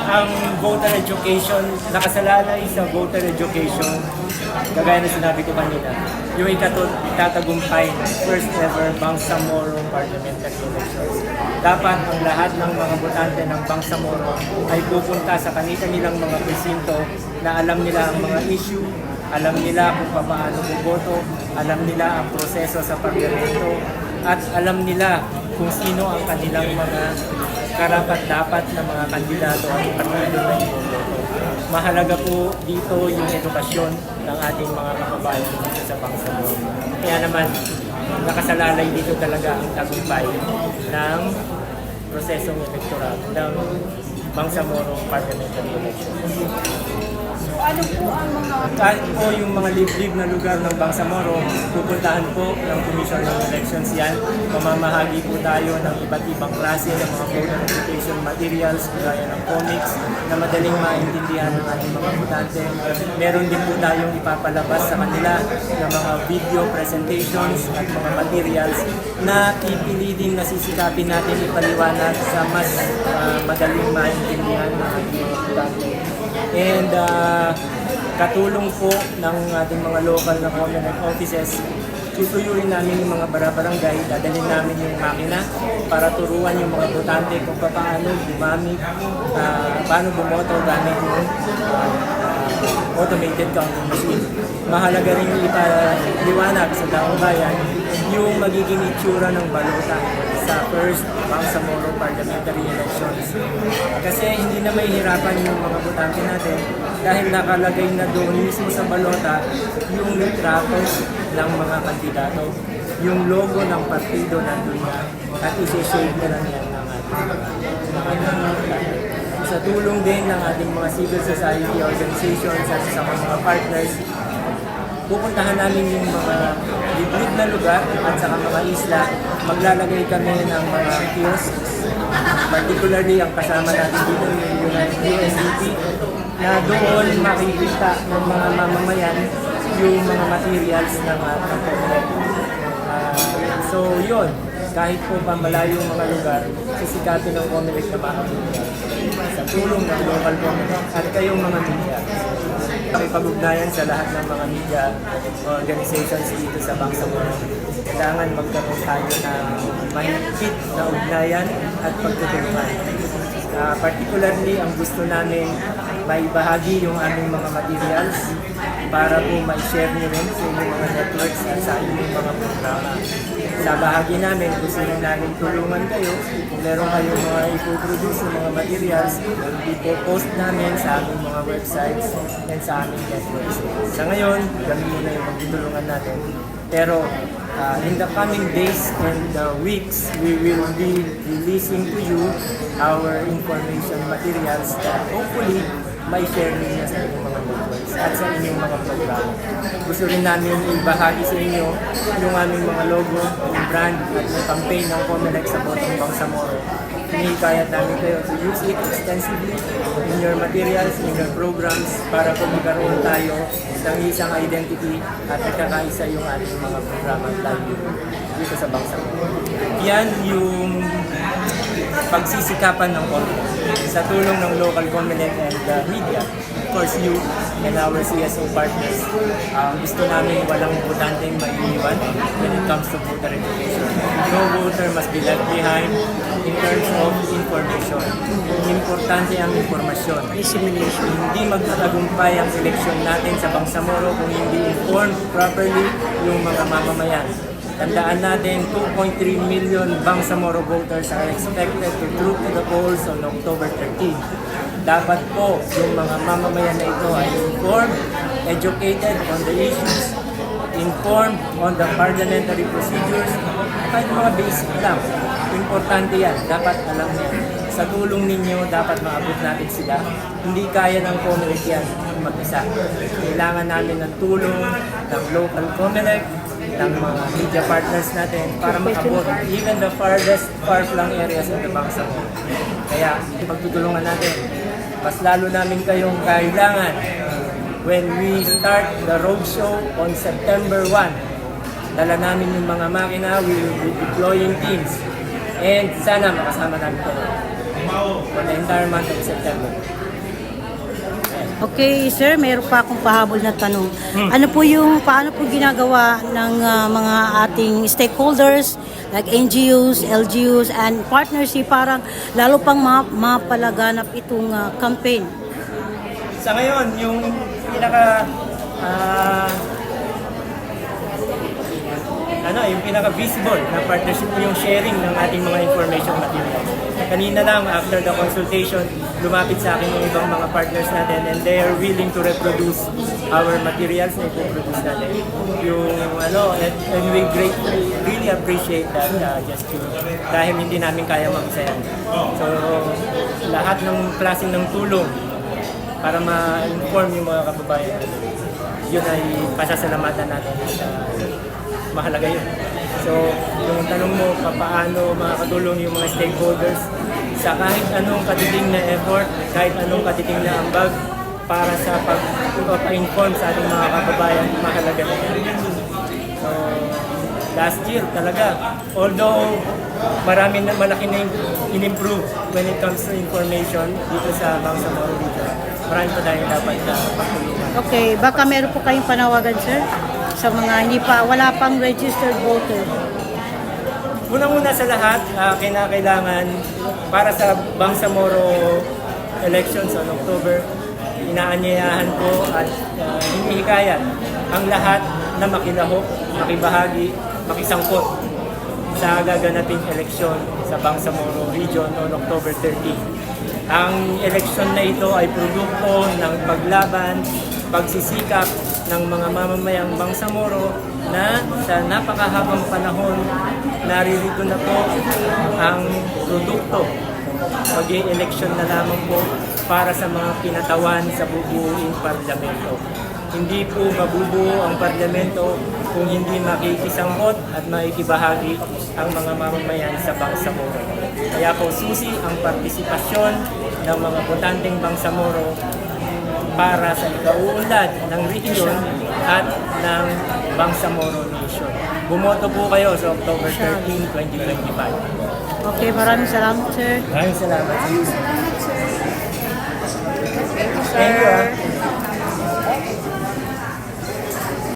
ang voter education, nakasalalay sa voter education, kagaya na sinabi ko kanina, yung itatagumpay ng first ever Bangsamoro Parliamentary Elections. Dapat ang lahat ng mga botante ng Bangsamoro ay pupunta sa kanilang mga presinto na alam nila ang mga issue, alam nila kung paano buboto, alam nila ang proseso sa parlamento, at alam nila kung sino ang kanilang mga karapat-dapat na mga kandidato at partido na iboboto. Mahalaga po dito yung edukasyon ng ating mga kababayan dito sa Bangsamoro. Kaya naman, nakasalalay dito talaga ang tagumpay ng prosesong elektoral ng Bangsamoro Parliamentary Elections. Ano po ang mga... Kahit po yung mga liblib na lugar ng Bangsamoro, pupuntahan po ng Commission ng Elections yan. Mamamahagi po tayo ng iba't ibang klase ng mga voter education materials, gaya ng comics, na madaling maintindihan ng ating mga botante. Meron din po tayong ipapalabas sa kanila ng mga video presentations at mga materials na pipiliding nasisikapin natin ipaliwanag sa mas madaling maintindihan ng ating mga botante. And katulong po ng ating mga local na government offices, tutuyurin namin yung mga barangay, dadalhin namin yung makina para turuan yung mga botante kung paano gumamit, paano bumoto gamit yung automated counting machine. Mahalaga rin yung ipaliwanag sa taong bayan yung magiging itsura ng balota sa first Bangsamoro Parliamentary Elections. Kasi hindi na mahihirapan yung mga botante natin dahil nakalagay na doon mismo sa balota yung litratos ng mga kandidato. Yung logo ng partido nandun na at isi-shade na lang yan ng ating sa tulong din ng ating mga civil society organizations at sa mga partners, pupuntahan namin yung mga liblib na lugar at saka mga isla. Maglalagay kami ng mga kiosks, particularly ang kasama natin dito yung USDP, na doon makikita ng mga mamamayan yung mga materials ng community. So yun, kahit po pambalayo yung mga lugar, sisikapin ng Comelec na makapunta sa tulong ng local government at kayong mga media. Pakipag-ugnayan sa lahat ng mga media organizations dito sa Bangsamoro. Kailangan magkaroon tayo ng mahigpit na ugnayan at pagtutulungan. Particularly, ang gusto namin maibahagi yung aming mga materials para po ma-share nyo rin sa inyong mga networks at sa inyong mga programa. Sa bahagi namin, gusto namin tulungan kayo. Kung meron kayong mga ipoproduce ng mga materials, ipopost namin sa aming mga websites and sa aming networks. Sa ngayon, kami muna yung magtutulungan natin. Pero in the coming days and weeks, we will be releasing to you our information materials that hopefully may share ninyo sa inyong mga networks at sa inyong mga programa. Gusto rin namin ibahagi sa inyo yung aming mga logo, yung brand at yung campaign ng Comelec sa Botong Bangsamoro. Hinihikayat namin kayo to use it extensively in your materials, in your programs para kung magkaroon tayo ng isang identity at nagkakaisa yung ating mga programa tayo dito sa Bangsamoro. Yan yung pagsisikapan ng Comelec sa tulong ng local Comelec and media. Of course, you and our CSO partners. Gusto namin walang botanteng maiiwan when it comes to voter education. No voter must be left behind in terms of information. Importante ang informasyon. Dissemination. Hindi magtatagumpay ang eleksyon natin sa Bangsamoro kung hindi informed properly yung mga mamamayan. Tandaan natin, 2.3 million Bangsamoro voters are expected to troop to the polls on October 13. Dapat po yung mga mamamayan na ito ay informed, educated on the issues, informed on the parliamentary procedures, kahit mga basic lang. Importante yan, dapat alam niya. Sa tulong ninyo, dapat maabot natin sila. Hindi kaya ng Comelec yan mag-isa. Kailangan namin ng tulong ng local Comelec, ng mga media partners natin para makabot even the far-flung areas of the Bangsamoro. Kaya magtutulungan natin. Mas lalo namin kayong kailangan when we start the roadshow on September 1. Dala namin yung mga makina, we will be deploying teams. And sana makasama namin kayo. for the entire month of September. Okay, sir, meron pa akong pahabol na tanong. Ano po yung, paano po ginagawa ng mga ating stakeholders like NGOs, LGUs, and partnership parang lalo pang mapalaganap itong campaign? Sa ngayon, yung pinaka yung pinaka-visible na partnership po yung sharing ng ating mga information materials. Kanina lang, after the consultation, lumapit sa akin yung ibang mga partners natin and they are willing to reproduce our materials na ipoproduce natin. And we really appreciate that gesture dahil hindi namin kaya mag-isa yan. So, lahat ng klaseng ng tulong para ma-inform yung mga kababayan, yun ay pasasalamatan natin at mahalaga yun. So, yung tanong mo, paano makakatulong yung mga stakeholders sa kahit anong katiting na effort, kahit anong katiting na ambag para sa pag-inform sa ating mga kababayan, mahalaga na yan. So, last year talaga, although malaki na in-improve when it comes to information dito sa Bangsamoro region, marami pa tayong dapat pagtulungan. Okay, baka meron po kayong panawagan, sir, sa mga wala pang registered voter. Unang-una sa lahat, kinakailangan para sa Bangsamoro elections on October, inaanyayahan ko at hinihikayat ang lahat na makilahok, makibahagi, makisangkot sa gaganaping eleksyon sa Bangsamoro region on October 13. Ang eleksyon na ito ay produkto ng paglaban, pagsisikap ng mga mamamayang Bangsamoro na sa napakahabang panahon naririto na po ang produkto. Mag-i-eleksyon na lamang po para sa mga kinatawan sa bubuing parlamento. Hindi po mabubuo ang parlamento kung hindi makikisangkot at maikibahagi ang mga mamamayan sa Bangsamoro. Kaya po susi ang partisipasyon ng mga botanteng Bangsamoro para sa ikauunlad ng region at ng Bangsamoro Nation. Bumoto po kayo sa October 13, 2025. Okay, maraming salamat, sir. Maraming salamat. Thank you, sir. Thank you.